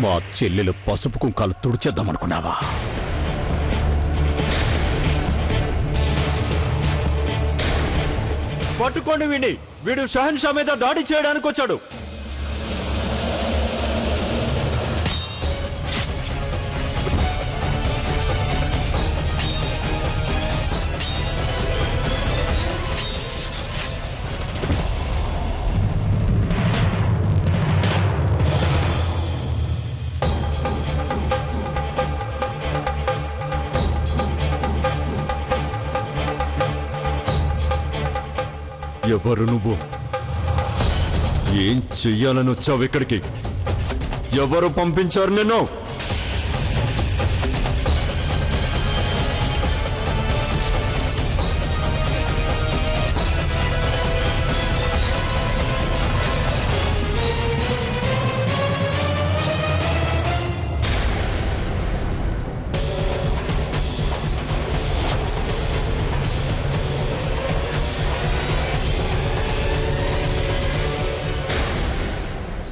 మా చెల్లెలు పసుపు కుంకాలు తుడిచేద్దామనుకున్నావా? పట్టుకోండి వీడి. వీడు షహన్షా మీద దాడి చేయడానికి వచ్చాడు. ఎవరు నువ్వు? ఏం చెయ్యాలని వచ్చావు ఇక్కడికి? ఎవరు పంపించారు నిన్ను?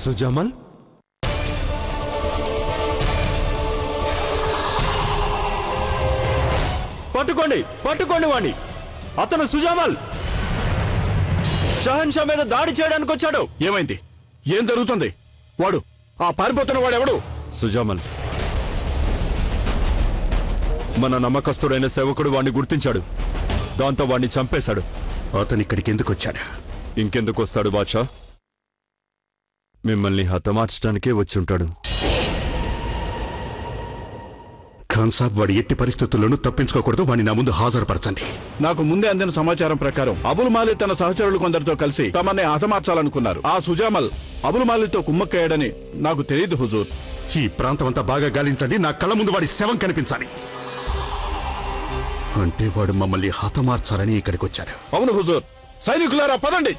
సుజామల్, పట్టుకోండి, పట్టుకోండి వాణ్ణి. అతను సుజామల్ షహన్షా మీద దాడి చేయడానికి వచ్చాడు. ఏమైంది? ఏం జరుగుతుంది? వాడు ఆ పారిపోతున్న వాడెవడు? సుజామల్, మన నమ్మకస్తుడైన సేవకుడు వాణ్ణి గుర్తించాడు. దాంతో వాణ్ణి చంపేశాడు. అతను ఇక్కడికి ఎందుకు వచ్చాడు? ఇంకెందుకు వస్తాడు బాద్షా? మిమ్మల్ని హతమార్చడానికే వచ్చుంటాడు. ఖాన్ సాబ్ వాడి ఎట్టి పరిస్థితుల్లోనూ తప్పించుకోకూడదు. వాడిని నా ముందు హాజరుపరచండి. నాకు ముందే అందిన సమాచారం ప్రకారం అబుల్ మాలిక్ తన సహచరులు కొందరితో కలిసి తమని హతమార్చాలనుకున్నారు. ఆ సుజామల్ అబుల్ మాలిక్తో కుమ్మక్కయ్యాడని నాకు తెలియదు హుజూర్. ఈ ప్రాంతం అంతా బాగా గాలించండి. నా కళ్ళ ముందు వాడి శవం కనిపించాలి. అంటే వాడు మమ్మల్ని హతమార్చాలని ఇక్కడికి వచ్చాడు. అవును హుజూర్. సైనికులారా పదండి.